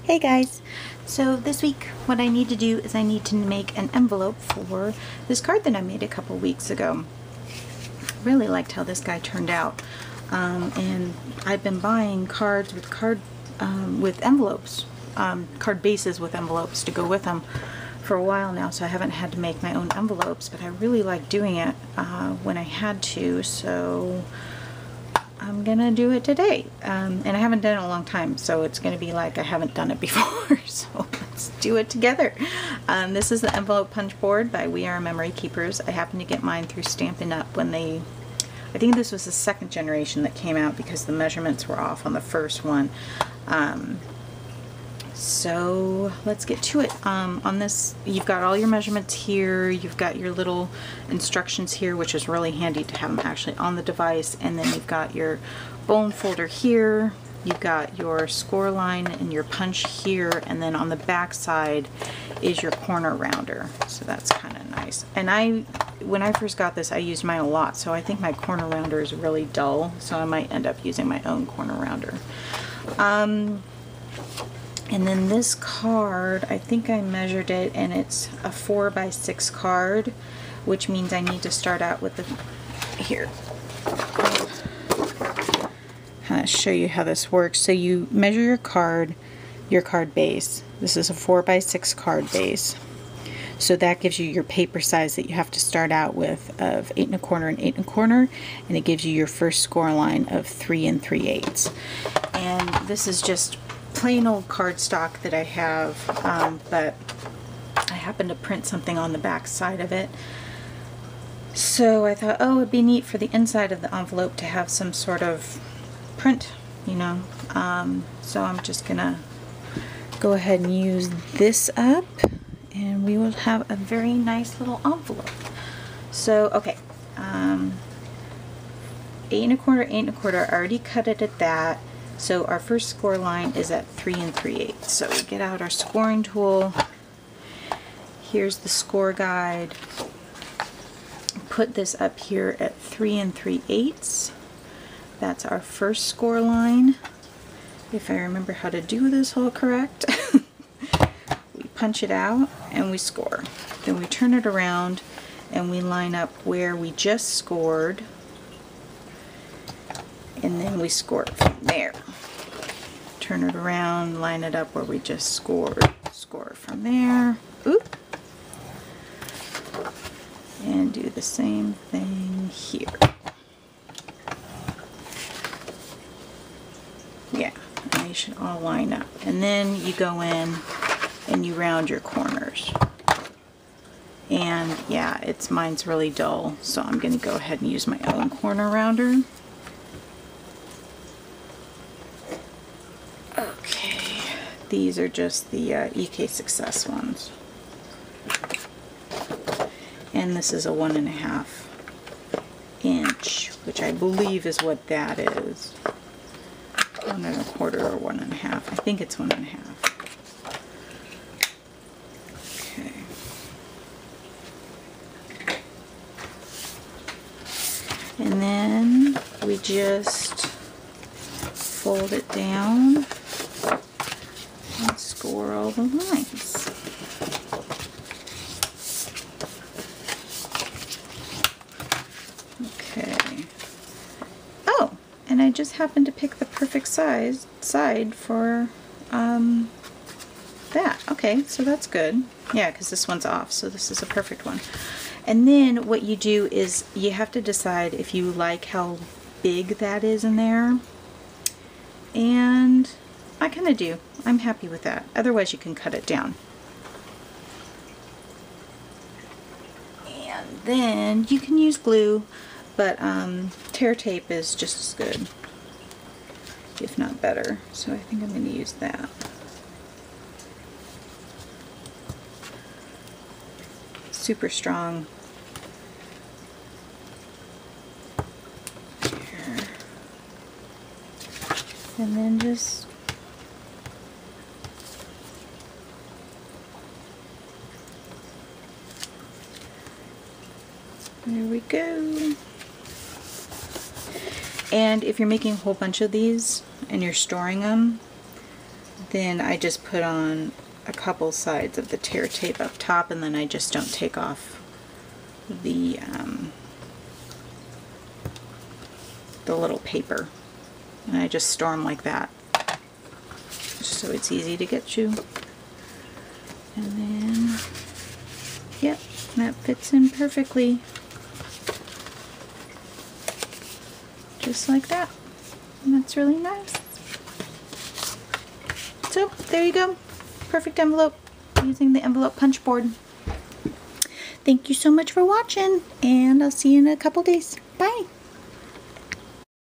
Hey guys! So this week what I need to do is I need to make an envelope for this card that I made a couple weeks ago. Really liked how this guy turned out. And I've been buying cards with envelopes, card bases with envelopes to go with them for a while now, so I haven't had to make my own envelopes, but I really like doing it when I had to, so I'm gonna do it today. And I haven't done it in a long time, so it's gonna be like I haven't done it before, so let's do it together. This is the envelope punch board by We Are Memory Keepers. I happened to get mine through Stampin' Up! When I think this was the second generation that came out because the measurements were off on the first one. So let's get to it. On this, you've got all your measurements here, you've got your little instructions here, which is really handy to have them actually on the device, and then you've got your bone folder here, you've got your score line and your punch here, and then on the back side is your corner rounder. So that's kind of nice. And when I first got this, I used mine a lot, so I think my corner rounder is really dull, so I might end up using my own corner rounder. And then this card, I think I measured it, and it's a 4x6 card, which means I need to start out with here. I'll show you how this works. So you measure your card base. This is a 4x6 card base. So that gives you your paper size that you have to start out with of 8 1/4 and 8 1/4, and it gives you your first score line of 3 3/8. And this is just plain old cardstock that I have, but I happened to print something on the back side of it. So I thought, oh, it'd be neat for the inside of the envelope to have some sort of print, you know. So I'm just gonna go ahead and use this up, and we will have a very nice little envelope. So, okay, 8 1/4, 8 1/4, I already cut it at that. So our first score line is at 3 3/8. So we get out our scoring tool. Here's the score guide. Put this up here at 3 3/8. That's our first score line. If I remember how to do this all correct. We punch it out and we score. Then we turn it around and we line up where we just scored. And then we score it from there. Turn it around, line it up where we just scored, score it from there. Oop. And do the same thing here. Yeah, and they should all line up. And then you go in and you round your corners. And yeah, mine's really dull, so I'm gonna go ahead and use my own corner rounder. These are just the EK Success ones. And this is a 1.5 inch, which I believe is what that is. 1 1/4 or 1.5. I think it's 1.5. Okay. And then we just fold it down and score all the lines. Okay. Oh, and I just happened to pick the perfect side for that. Okay, so that's good. Yeah, because this one's off, so this is a perfect one. And then what you do is you have to decide if you like how big that is in there. And I kind of do. I'm happy with that. Otherwise you can cut it down. And then you can use glue, but tear tape is just as good, if not better. So I think I'm going to use that. Super strong. Here. And then just there we go. And if you're making a whole bunch of these and you're storing them, then I just put on a couple sides of the tear tape up top, and then I just don't take off the little paper, and I just store them like that, just so it's easy to get you. And then, yep, that fits in perfectly, just like that, and that's really nice. So there you go, perfect envelope using the envelope punch board. Thank you so much for watching, and I'll see you in a couple days. Bye!